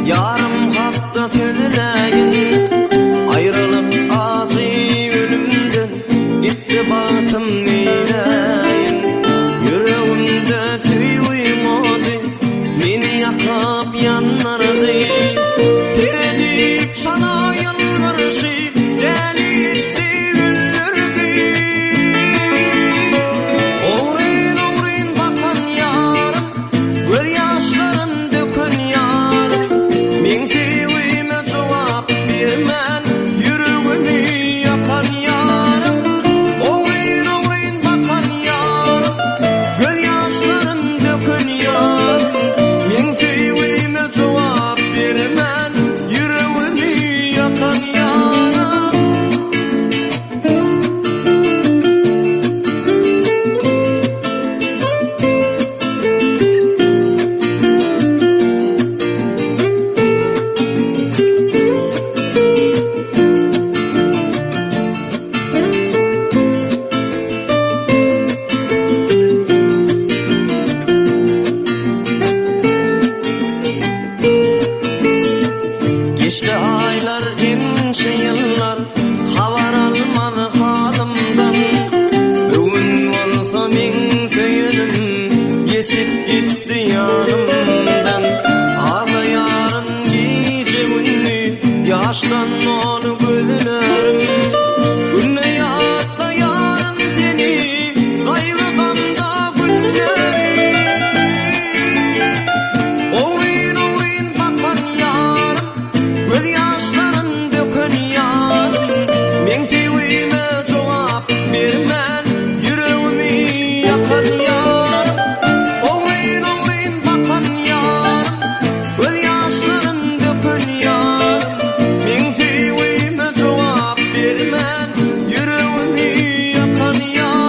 Yarım hakta sözleyin, ayrılıp ağzı ölümden, gitti batım neyleyin. Yüreğimde süyuymadı, beni yakıp yanlardı. Seyredip sana yalvarışı, deli etti öldürdü. Uğrayın uğrayın bakan yarım, göz yaşların dökün yarım. Men sevime cevap vermen, yüreğimi yakan yarım. Uğrayın uğrayın bakan yarım, göz yaşların dökün yarım. Men sevime cevap vermen, yüreğimi yakan yarım. Geçti aylar, ince yıllar, havar almadı halimden. Bugün olsa men söyledim, geçip gitti yanımdan. Ağlayan gece günü, yaştan onu gözlerim. Günle yatla yarım seni, kaygıgamda günlerim. Uğrayın uğrayın bakan yarım, göz yaşların dökün yarım. Men sevime cevap vermen, yüreğimi yakan yarım. Uğrayın uğrayın bakan yarım, göz yaşların dökün yarım. Men sevime cevap vermen, yüreğimi yakan yarım.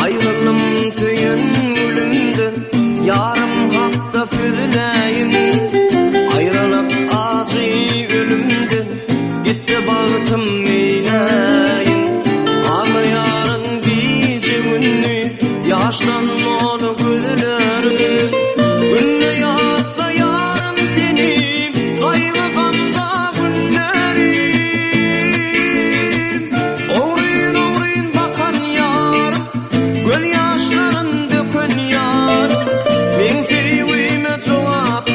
Ayrılım söyün ölümden, yarım hakta sözleyin. Ayrılıp ağzı ölümden, gitti bağıtım neyleyin. Ağlayan gece günü, yaştan onu gözlerim. Günle yatla yarım seni, kaygıgamda günlerim. Uğrayın uğrayın bakan yarım, göz yaşların dökün yarım. Men sevime cevap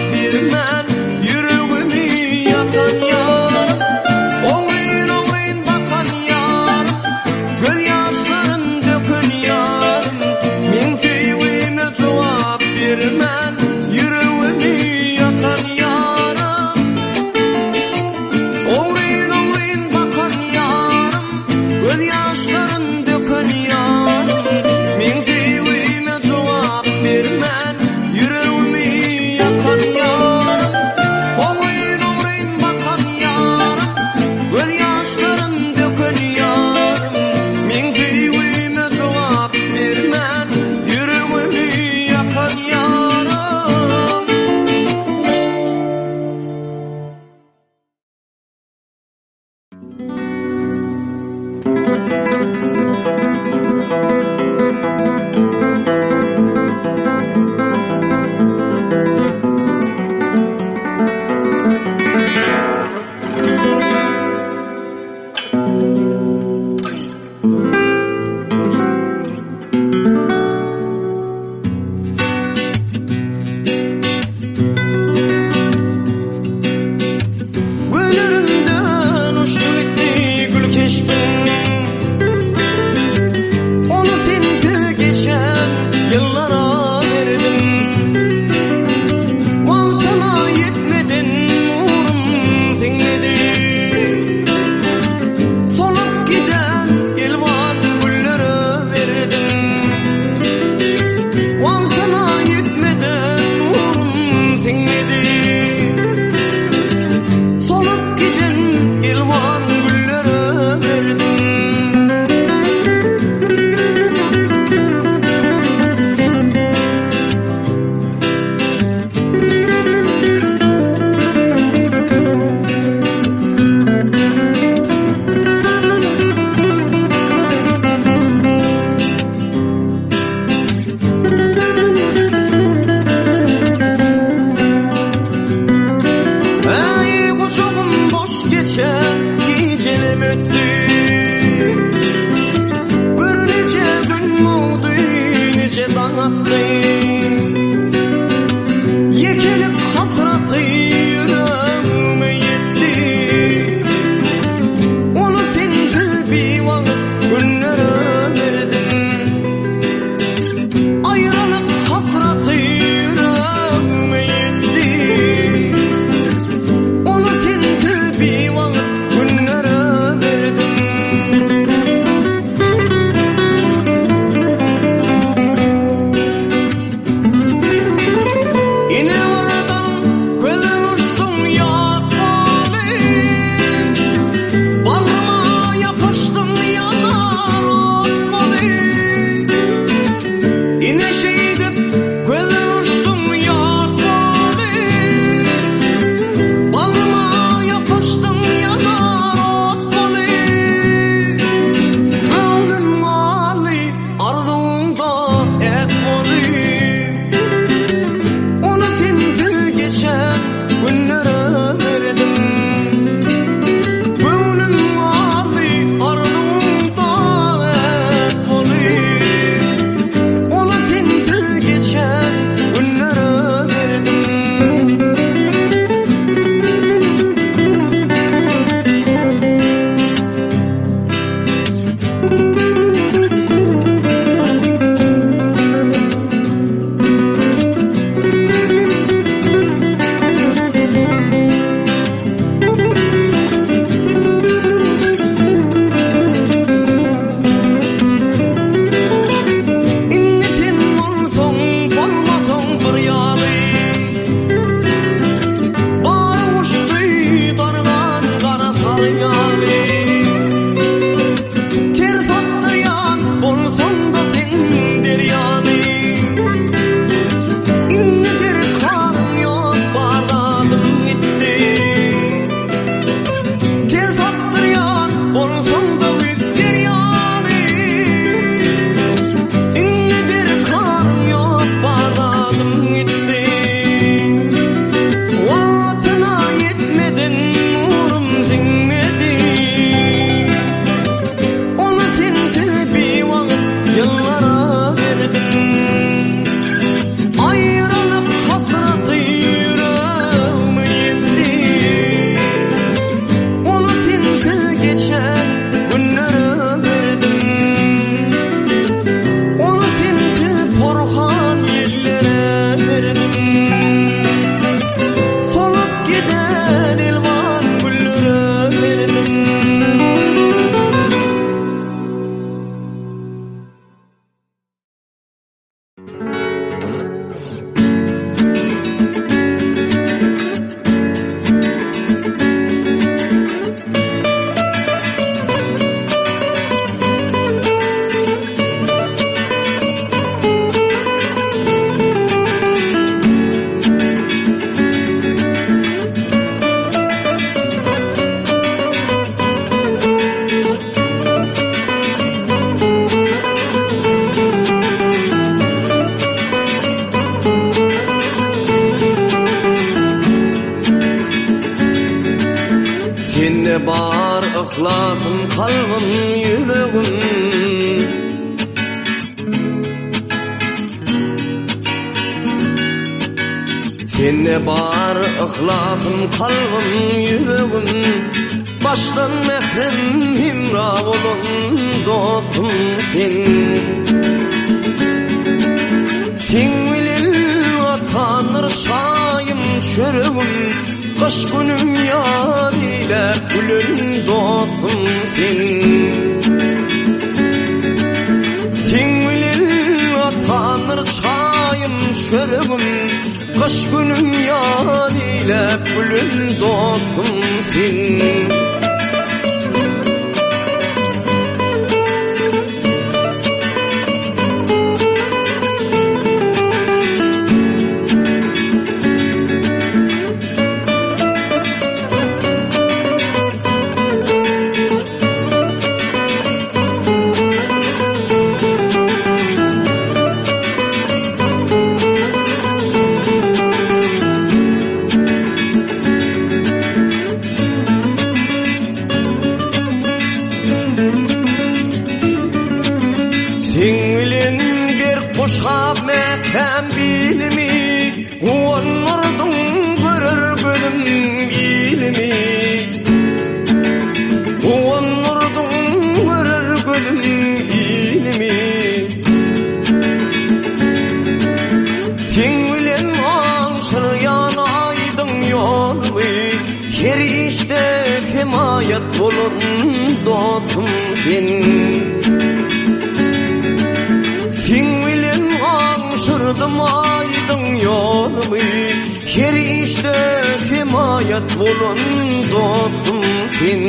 Sende bar ıhlasım, kalbim, yüreğim. Sende bar ıhlasım, kalbim, yüreğim. Baştan mehrem himra olun dostum sen. Sen bilen vatanır şayım çöreğim. Kış günüm yar ile gülün dostum sen. Sen bilen vatanır şayım çöreğim. Kış günüm yar ile gülün dostum sen. Kuşap mekan bilimi, onurdun görür gözüm ilimi. Onurdun görür gözüm ilimi. Sen bilen ansır yanaydın yolumu, her işte himayet bulun dostum sen. Sen bilen ansırdım aydın yolumu, her işte himayet bulun dostum sen.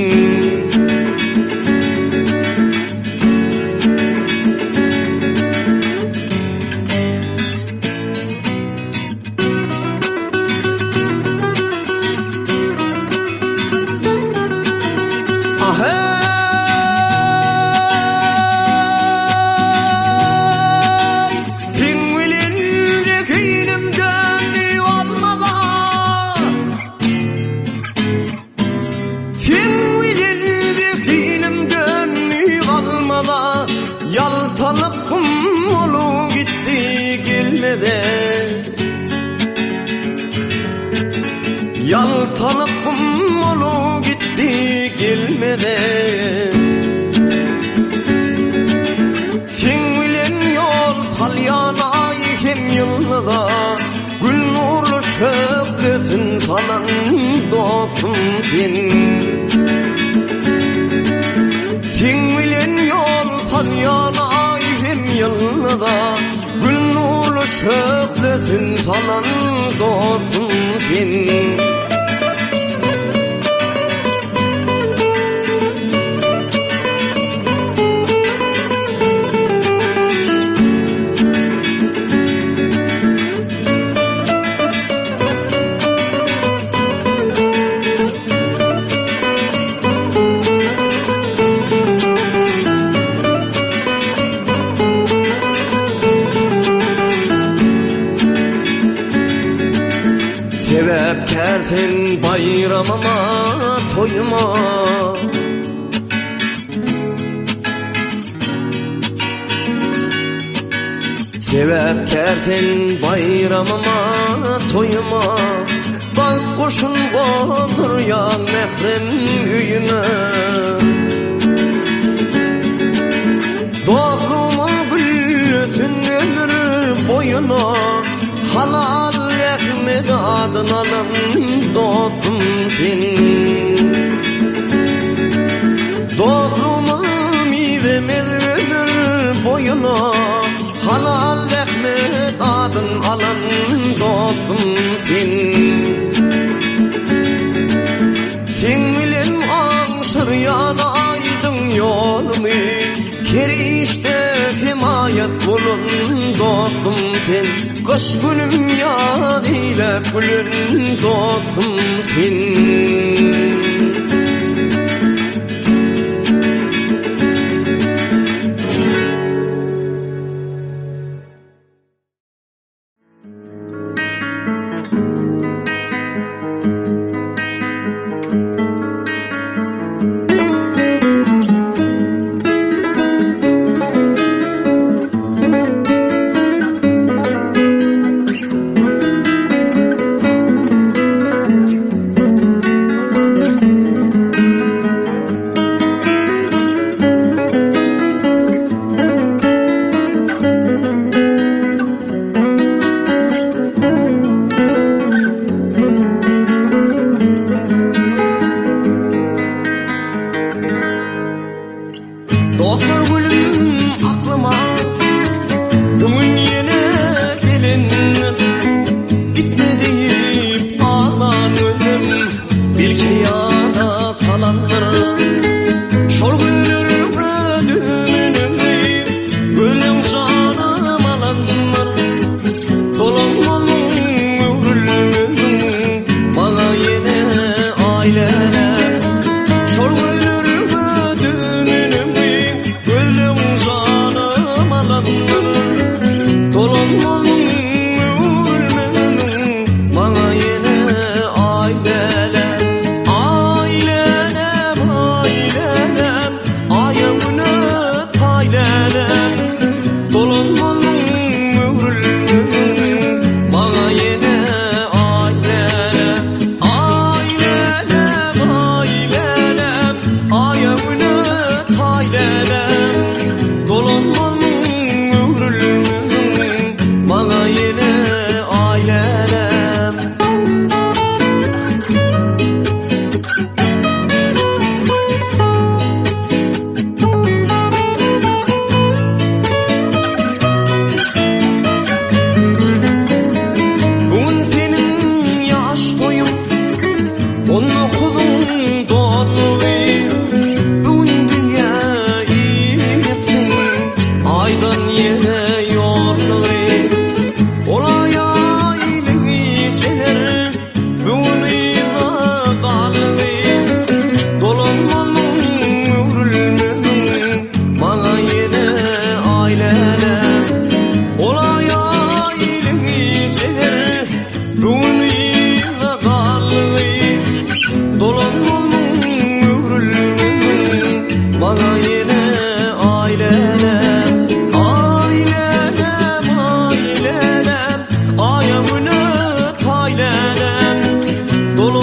Yaltanıkım olu gitti gelmede. Yaltanıkım olu gitti gelmede. Sen bilen yol salyanay hem yılda, gül nurlu şöhretin salan dostum sen. Sen bilen yol salyanay hem yılda, gül nurlu şöhretin salan dostum sen. Sebepkar sen bayramıma, toyuma. Sebepkar sen bayramıma, toyuma. Bak kuşun konur ya mehrem üyüme. Dostluğumu bütün ömür boyuna, halal ekmek adın alım dostum sen. Dostluğumu midemez ömür boyuna, halal ekmek adın alım dostum sen. Sen bilen ansır yanaydın yolumu, her işte himayet bulun dostum sen. Kış günüm yad ile gülün dostum sen.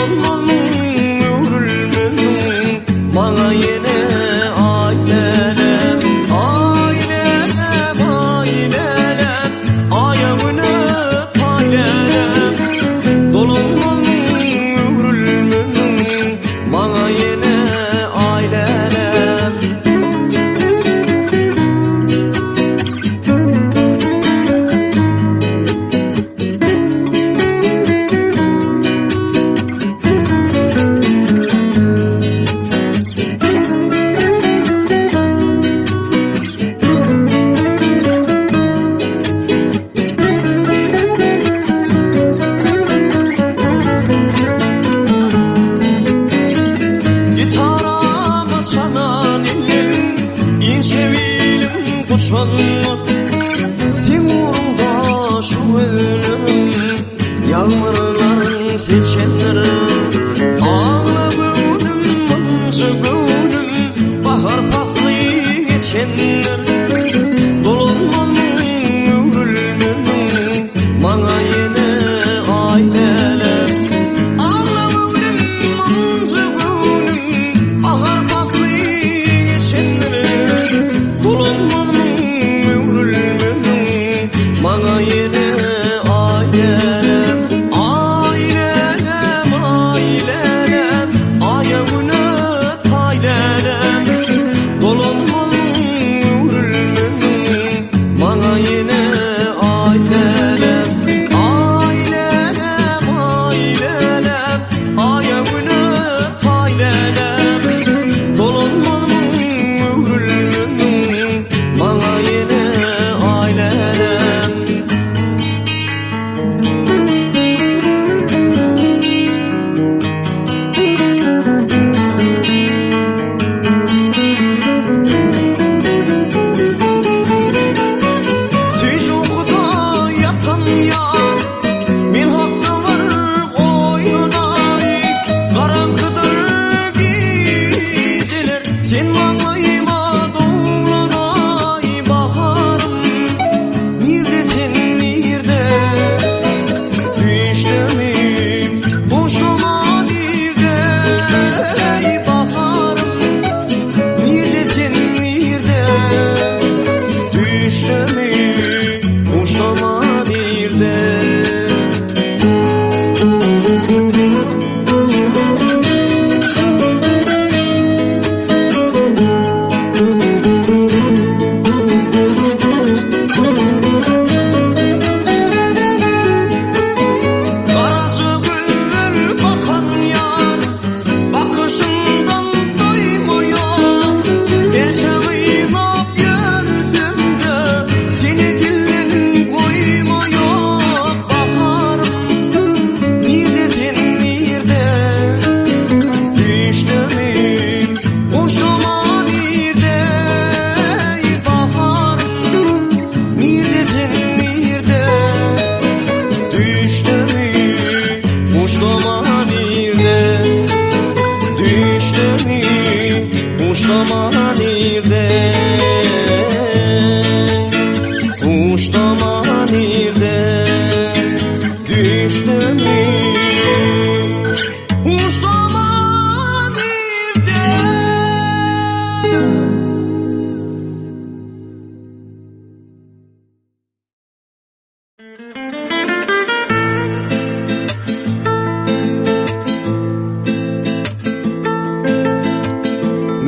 dolanmam ömrülmedim bana yine ailelem ailelem ailelem ayağını talelem dolanmam ömrülmedim bana yine ailelem sen uğrunda şu ölüm yağmurların seçenleri ağla gönlüm mıncı gönlüm bahar paklı geçenler dolanmam ömrülmedim bana yine ailelem ağla gönlüm mıncı gönlüm bahar paklı geçenler dolanmam bana yine ailelem ailelem ailelem ayağını taylelem dolanmam ömrülmedim bana yine ailelem ailelem ailelem ayağını taylelem dolanmam ömrülmedim bana yine ailelem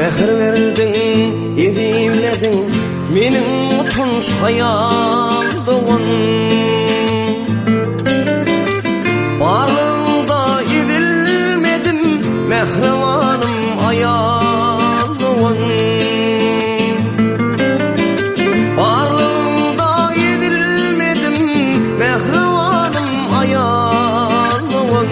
Mehir verdin, edimledin, menin utunç hayalduğun barlığında edilmedim, mehrivanım ayalığın barlığında edilmedim, mehrivanım ayalığın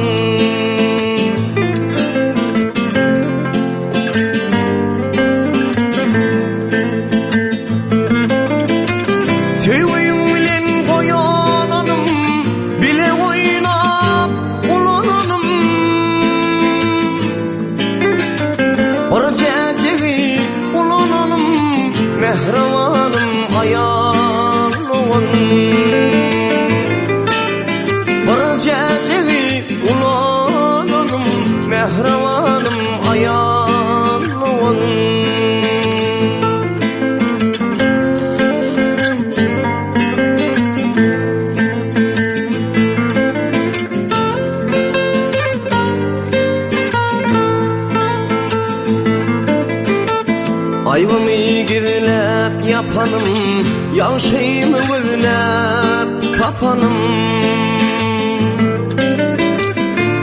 mehribanım ayağın. Ayvımı girlep yapanım, yavşayımı gözlep tapanım.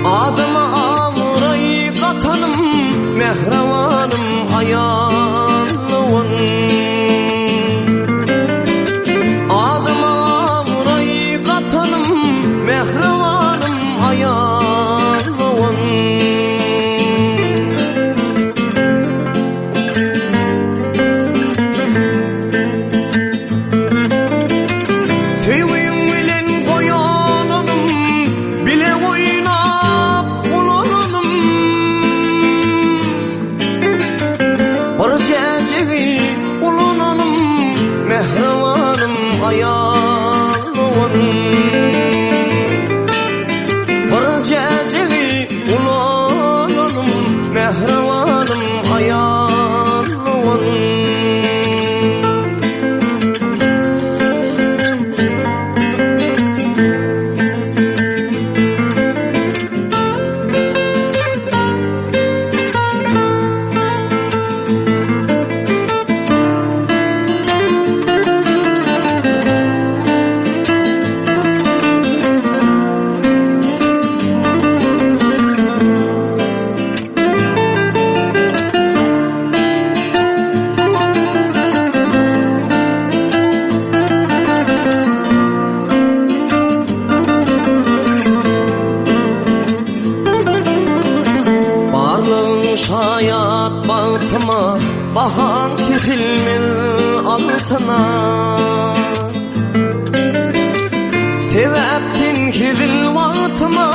Adıma amurayı katanım, mehribanım ayağın. Adıma amurayı katanım, mehribanım ayağın. Mehribanım ayağın. Bir ceceli ulanım, mehribanım ayağın. Şayat baltıma bahan kefilmin altına. Sebepsin kizil vaktıma,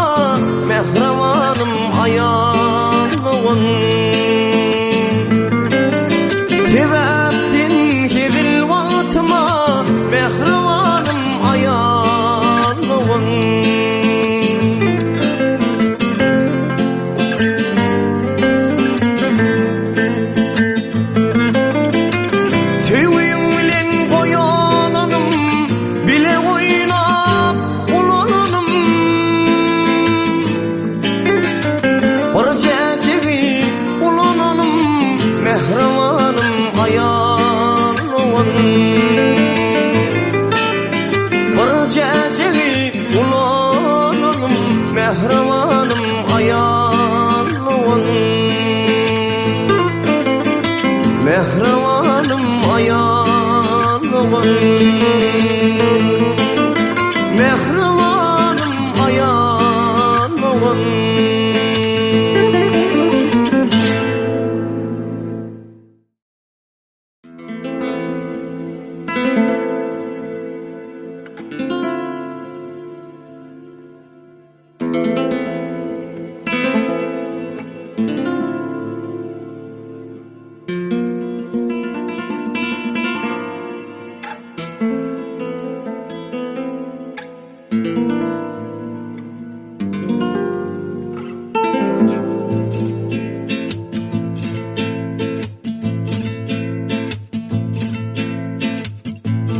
mehribanım ayağın. Sebepsin kizil vaktıma, mehribanım ayağın. Mehribanım ayağın. Bir ceceli ulanım, mehribanım ayağın. Mehribanım ayağın. Mehribanım ayağın.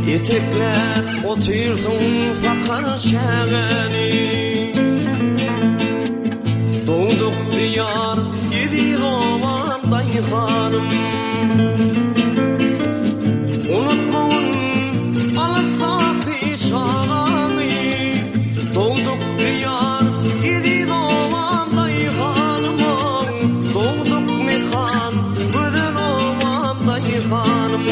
Yeteklep otursun fakar şeğeni, doğduk diyar yedi olanday hanım. Unutmayın alasaki şağanı, doğduk diyar yedi olanday hanım. Doğduk mekan güzel olanday hanım.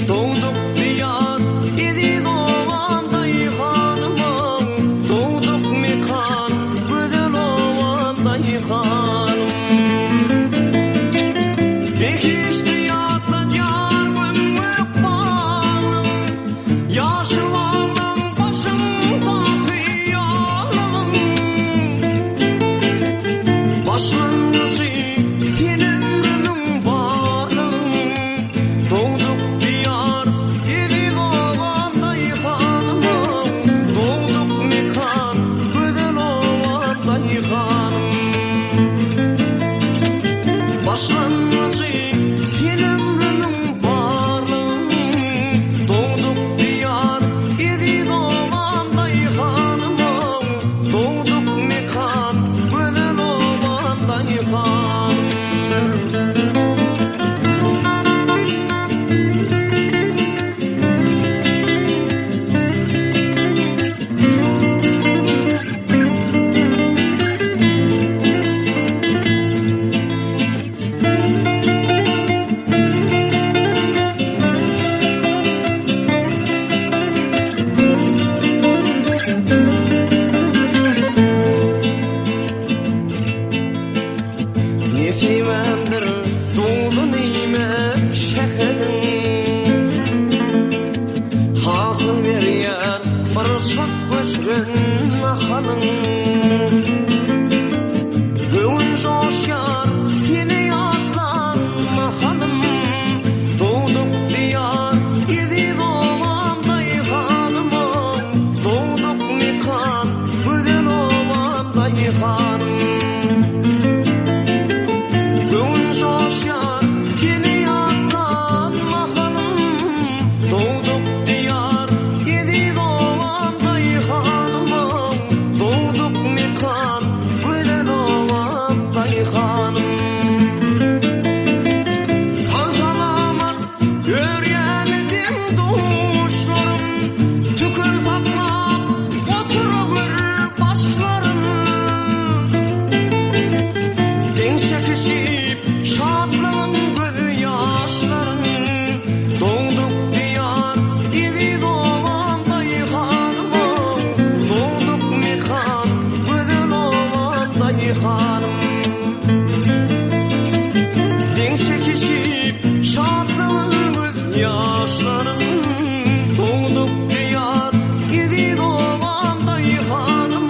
Doğduk diyar, idi doğanday hanımım. Doğduk mekan süren ahalın Göğün coşar seni yatlan ahalım Doğduk diyar idi doğamday hanım Doğduk mikan güzel ovamday hanım Göğün coşar seni yatlan ahalım Doğduk diyar idi doğamday hanım Doğduk mikan güzel ovamday hanım Sazalaman göryemedim doğuşlarım Tükür saklap oturur başlarım Den çekişip şadlan göz yaşlarım Doğduk diyar idi doğamday hanım Doğduk mikan güzel ovamday hanım Den çekişip şadlan göz yaşlarım Doğduk diyar idi doğamday hanım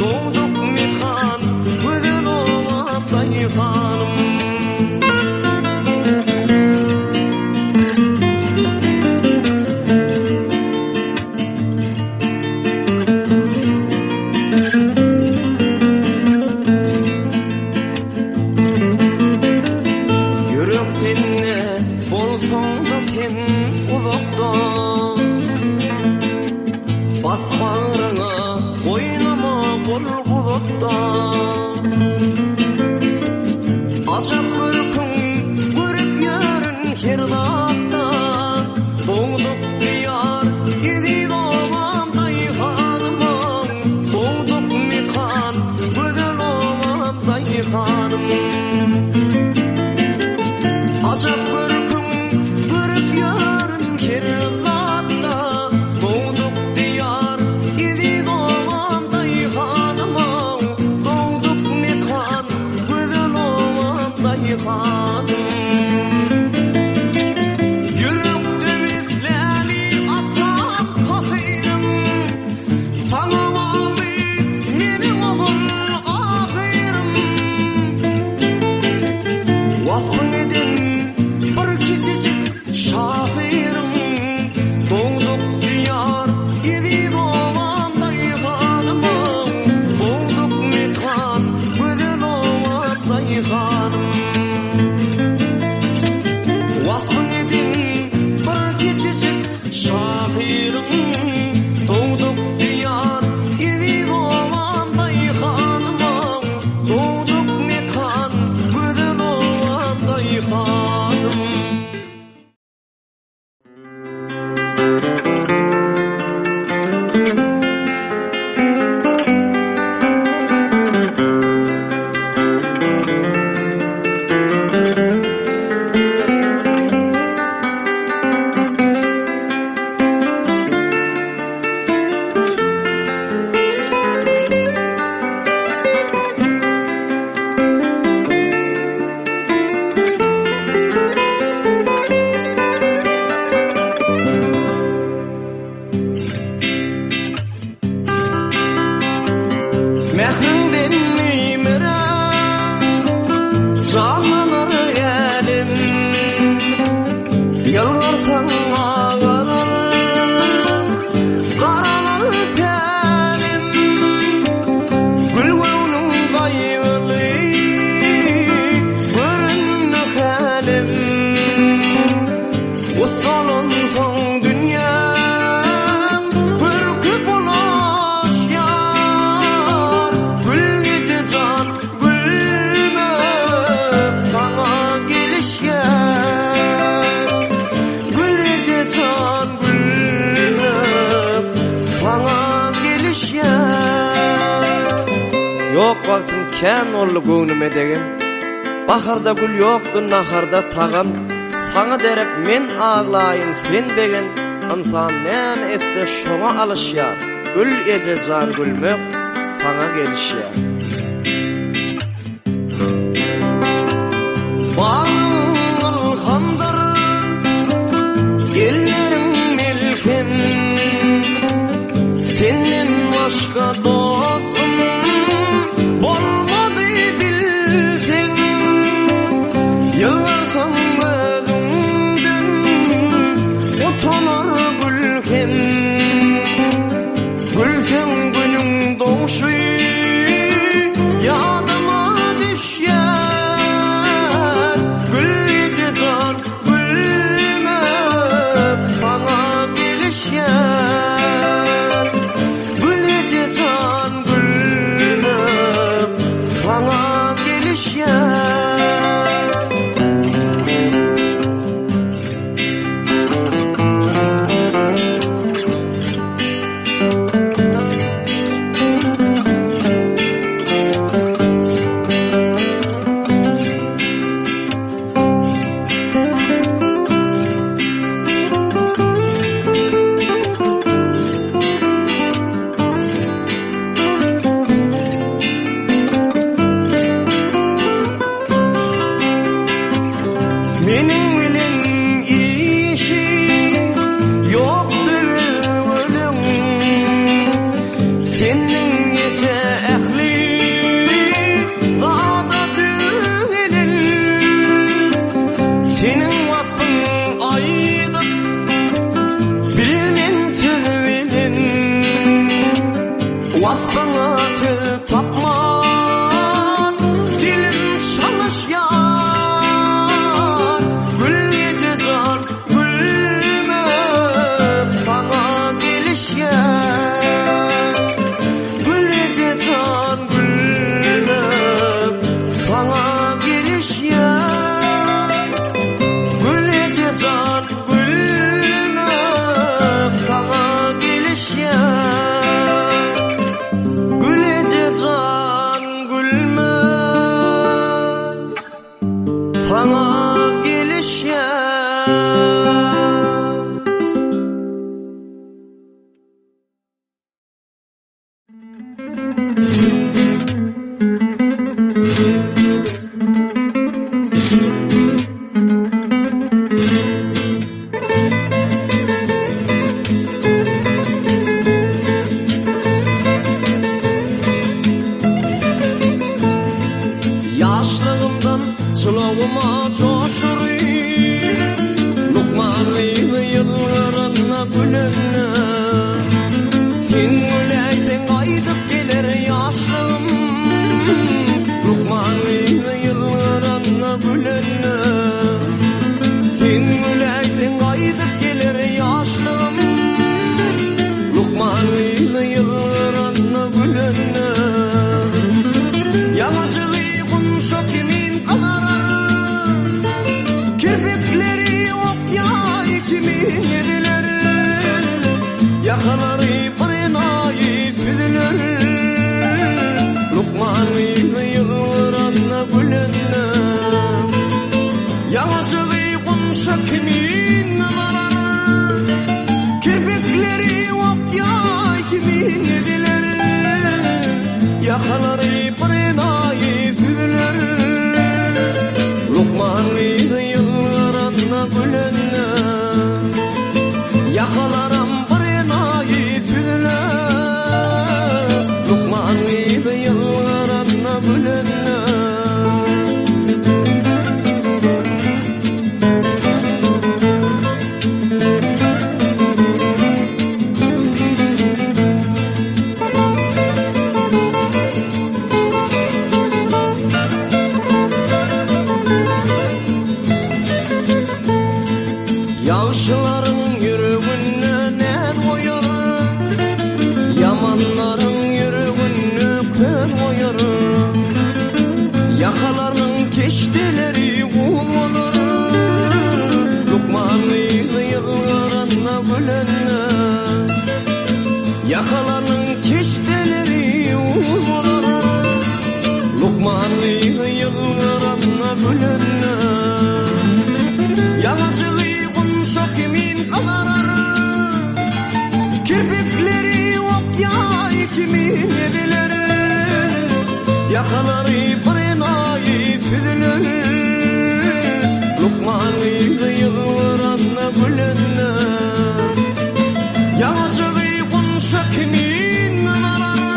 Doğduk mikan güzel ovamday hanım Yürek seninle bolsoň da sen uzakda Bas bağrına oynama bol bulutda Acak börkün görüp yarın her zatda Doğduk diyar idi doğamday hanım Doğduk mikan güzel ovamday hanım Acak börkün görüp yarın her zatda Doğduk diyar idi doğamday hanım Doğduk mikan güzel ovamday hanım Yürekte bizleri atan fakirım Sana bağlı benim oğul ahirim Vasfın edin bir küçücük şahirim Doğduk diyar idi doğamday hanım Doğduk mikan güzel ovamday hanım Vasfın edin bir küçücük şahirim Doğduk diyar idi doğamday hanım Doğduk mikan güzel ovamday hanım Mehrinden mimira canlanır elim Yalvarsan ağlarım karalar telim Gülgünün gaygılı görünür halim Usalın son dünya ürküp ulaş yar Gül gece can gülmep sana gelişken Gül gece can gülmep sana gelişken Yok vaktin ken ollu göğnüme degen Baharda gül yoktu naharda tağam Sana derek men ağlayın sen degen İnsan näme etse şoňa alışýar Gül ece can gülmek sana gelişýär Bağıl handır ellerim milkim Senin başka dostum bolmadı bilsen. Yıllarsan özünden utanır gülken. Gülsen günün doğuşu yadıma düşer. Gülce can gülmek sana gelişer. Gülce can gülmek sana gelişer. Menin bilen işi yoktur ölüm. Senin ise ehli dağda düğelin. Senin vaktin ayda bilmen sözvelin. Vaktina söz tapman dilim çalışyar. Sana gelişer. Yaşlığımdan çılağıma coşur Lokmanlı yıllarına gülenle. Sen güleysen aydıp gelir yaşlığım Lokmanlı yıllarına gülenle. Sen güleysen aydıp gelir yaşlığım Lokmanlı yıllarına gülenle. Yalnızlığı çok kimin kanarar, kirpikleri ok yay kimin yediler. Yakaları pırnayı süzülür Lokmanlı yıllarına gülenle. Yalnızlığı çok kimin kanarar, kirpikleri ok yay kimin yediler. Yakaları pırnayı Lokmanlı yıllarına gülenle. Yakalaram pırnayı süzüler Lokmanlı yıllarına gülenle. Yağışların yüreğine ne koyar, yamanların yüreğine kör koyar. Yakalarının keşteleri olur Lokmanlı yıllarına gülenle. Yakalarının keşteleri olur Lokmanlı yıllarına gülenle. Yalnızlığı çok kimin kanarar, kirpikleri ok yay kimin yediler. Yakaları pırnayı süzülür Lokmanlı yıllarına gülenle. Yalnızlığı çok kimin kanarar,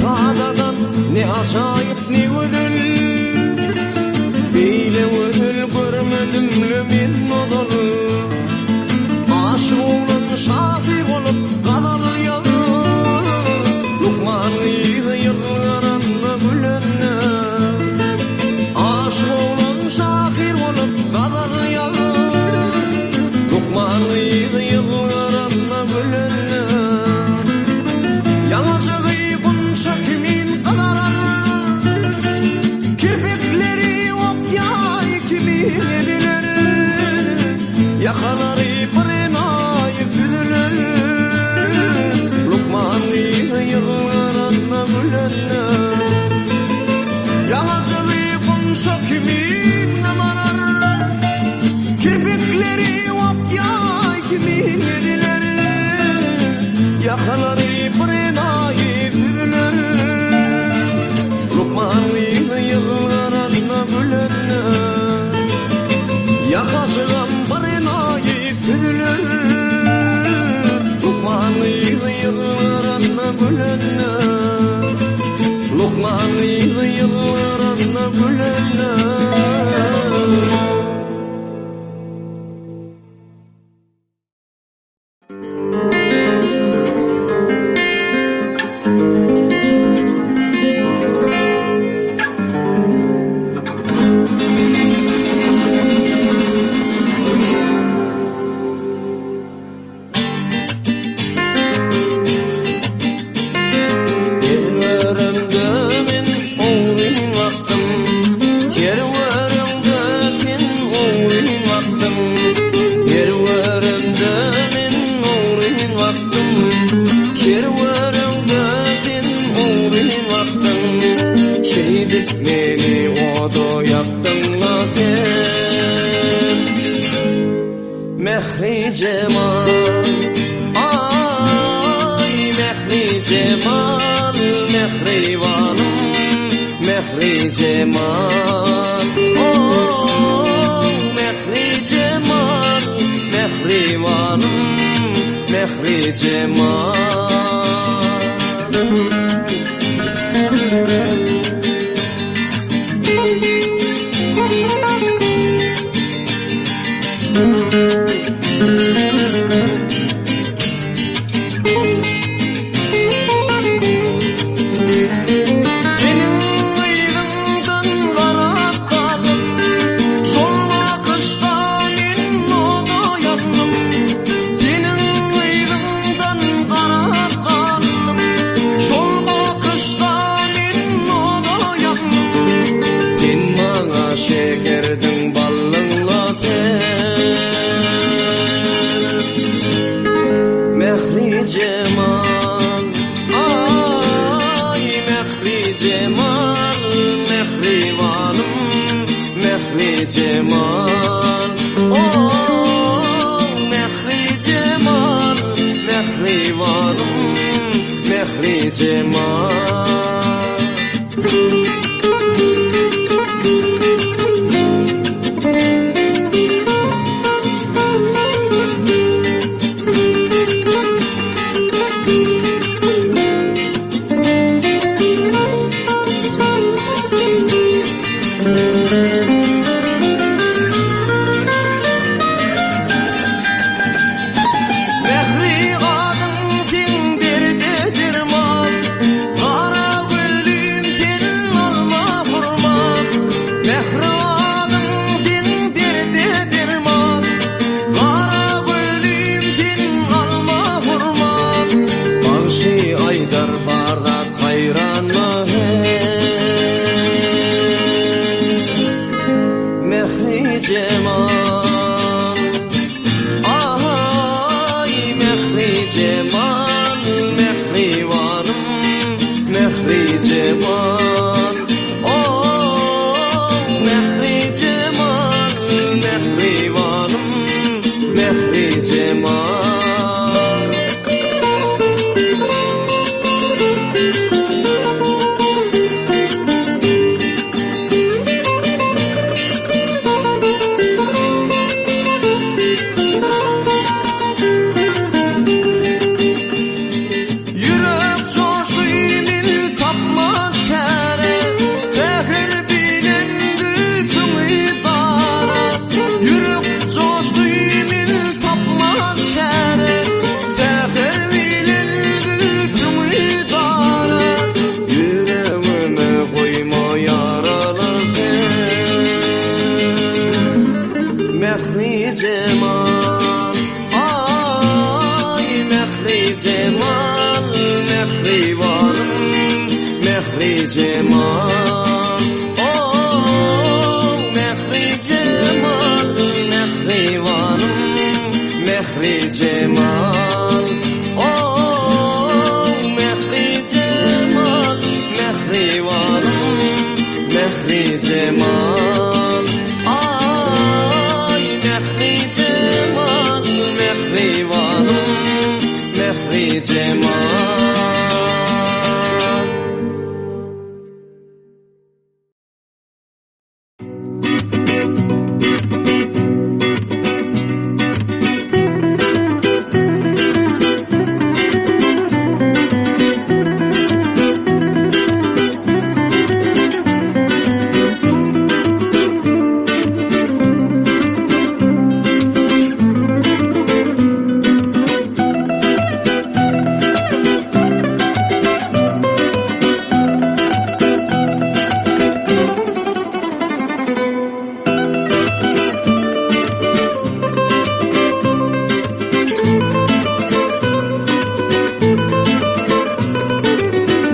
sadadan, ne aşayip ne ödül. Beyle ödül görmedim lümin odalı. Aşık olan şahir olup kadar yalı. Lukmanlıydı yıllarında gülenle. Aşık olan şahir olup kadar yalı. Lukmanlıydı yıllarında gülenle. Yalnızı gıybın şakimin kanarar. Kirpikleri ok yay kimin ediler. Yakaları pırnayı füdüler. Lukmanlıydı yıllarında gülenle. Yalnızı gıybın şakimin kanarar. Kirpikleri ok yay kimin ediler. Yakaları pırnayı füdüler. Lukmanlıydı yıllarında gülenle. Yakasıgan pırnayı füdüler. Lukmanlıydı yıllarında gülenle. Lukmanlıydı yıllarında gülenle. Mehri cemal, ay mehri cemal, mehrivanım, mehri cemal, oh mehri cemal, mehrivanım, mehri cemal. Şekerdin ballınla sen cemal, ay mehri cemal, mehribanım, mehri cemal, oh mehri cemal, mehribanım, mehri cemal, oh mehri cemal, mehribanım, mehri cemal, ay mehri cemal, mehribanım, mehri cemal.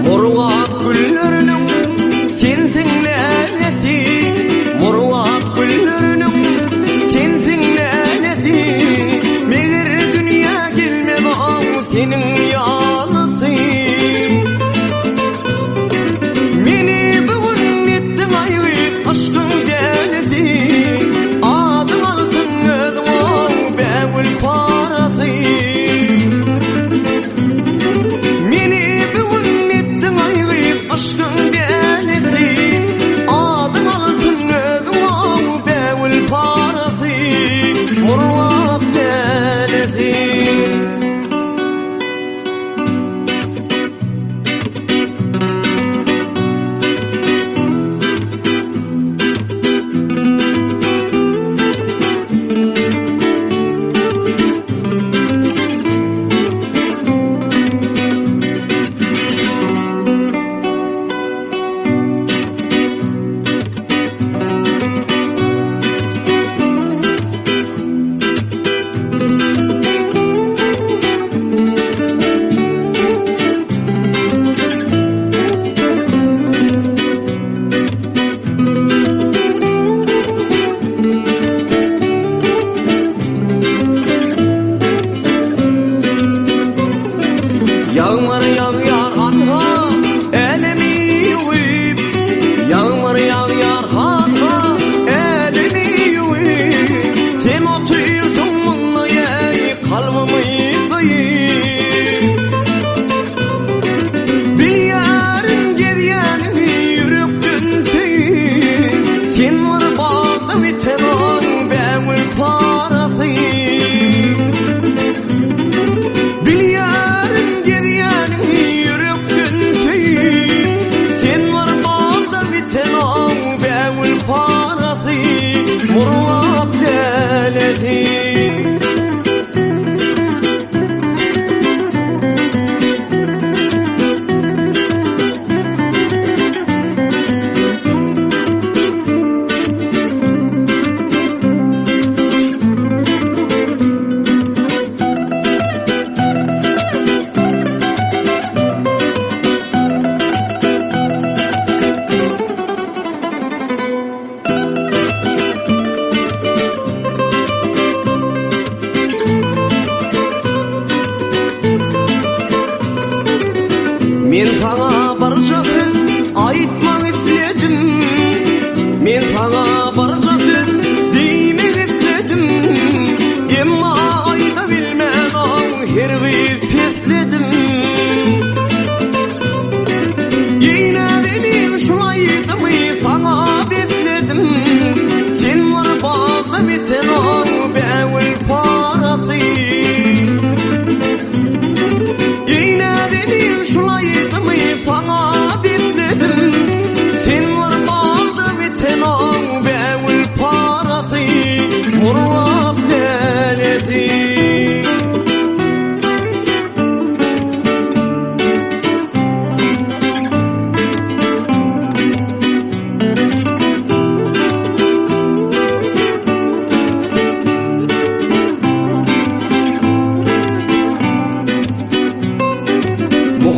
Murvak güllerinin sensin laneti, murvak güllerinin sensin laneti. Meğer dünya gelmedi ağ senin yanısı. Meni bugün ettin ayıp aşkın delisi. Adım altın ödüm ağ bevül parası. Aşkın delisi, adım altın ödüm ağ bevül parası. Murvak delisi.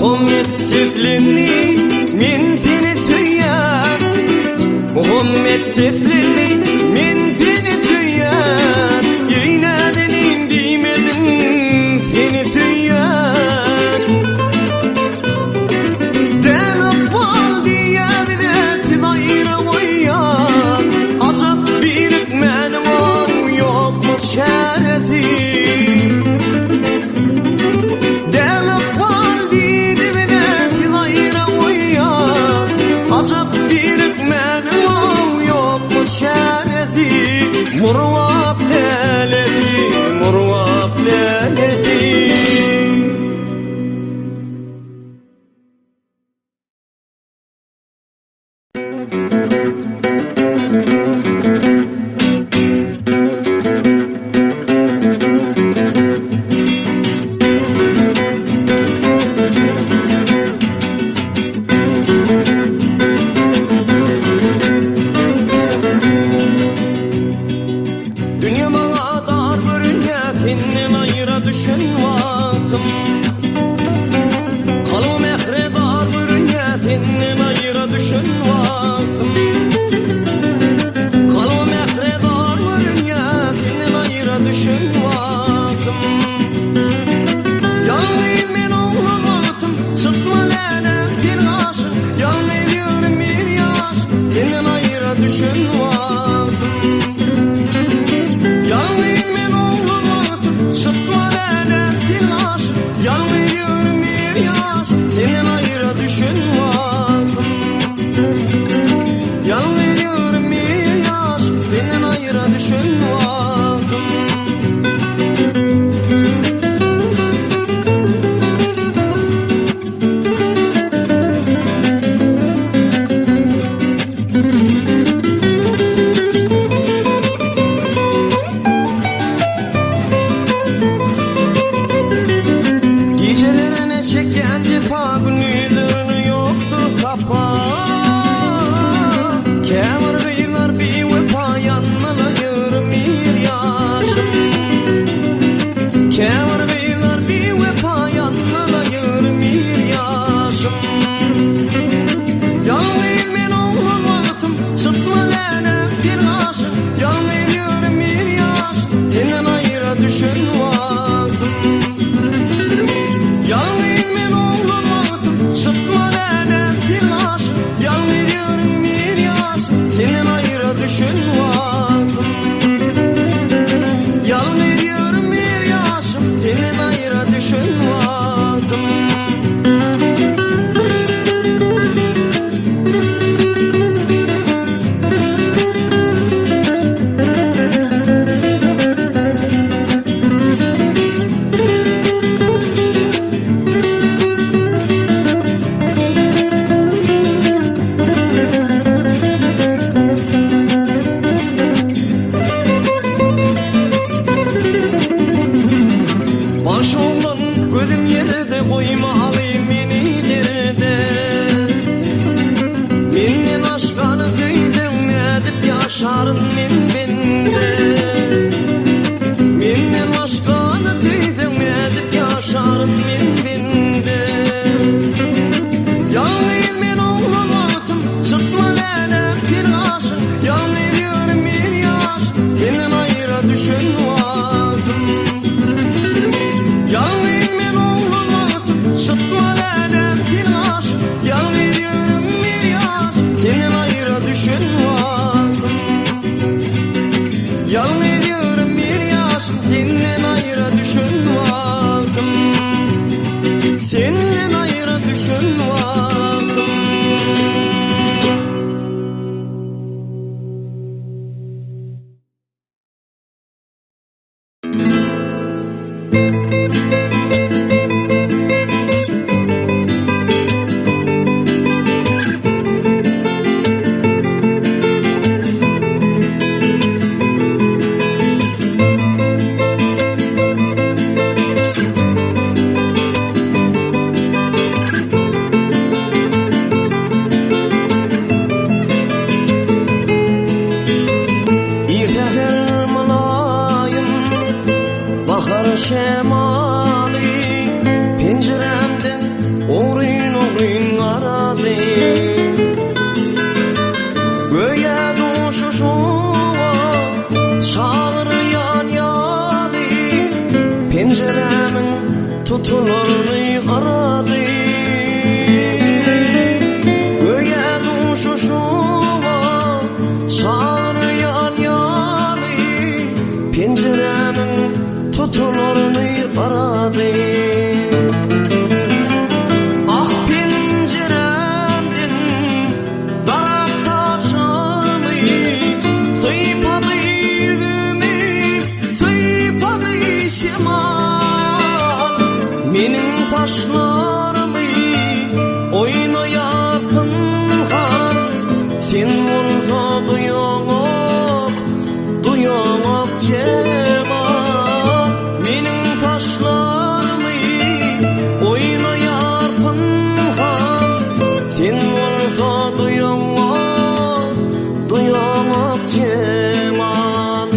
Muhammed seslendi men seni söýýär Muhammed seslendi men seni söýýär Ýeňäden indimedim seni söýýär Denip baldy ýa-da sidaýra goýýar Ajap birik menim ýokmy şäreti Murwap leleti, murwap leleti şemali penceremden uğru Göğe duşuşuğa çağırıyan yali, penceremin tutularını aradı. Göğe duşuşuğa çağırıyan yali, penceremin tutularını aradı. Menin saçlarımı oynayar pınhan, sen vursa duyamak cemal. Menin saçlarımı oynayar pınhan, sen vursa duyamak cemal.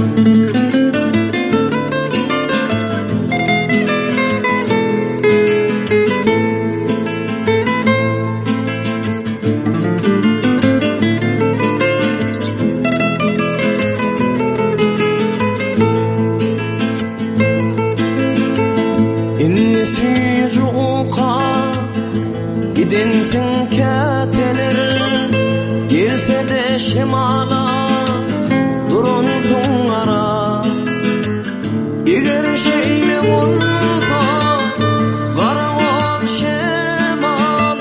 İnnisi juqa gidensin keteler, gelse de şemala durunsun ara. Eger şeyle olsa qarawal şemal,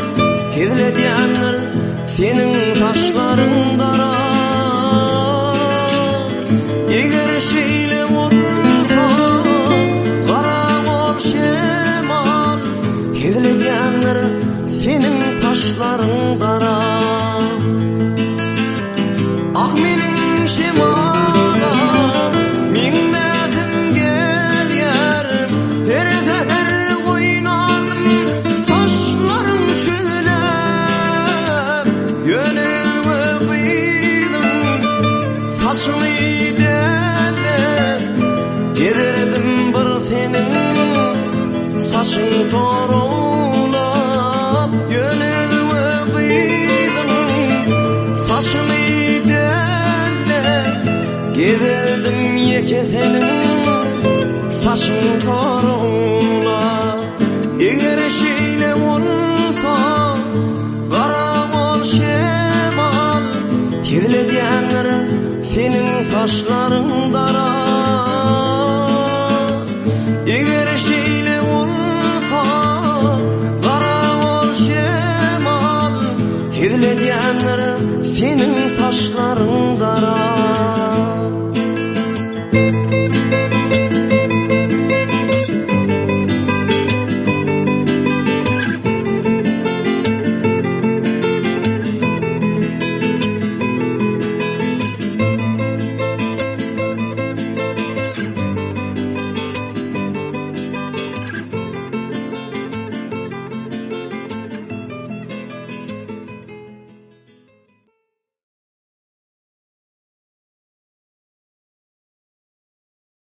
kezlediyanlar senin saçların dara. Eger şeyle olsa qarawal şemal, kezlediyanlar senin saçların dara. Ah menin şemala minnetim gelyer, her sefer oynadım saçlarım çözülür. Yönelme kıydım saçını derler, gezerdim bir senin saçın sorulap. Yönelme kıydım saçını derler, gezerdim yeke senin saçın sorulap. Eger şeyle olsa qarawal şemal, kezlediyanlar senin saçların dara.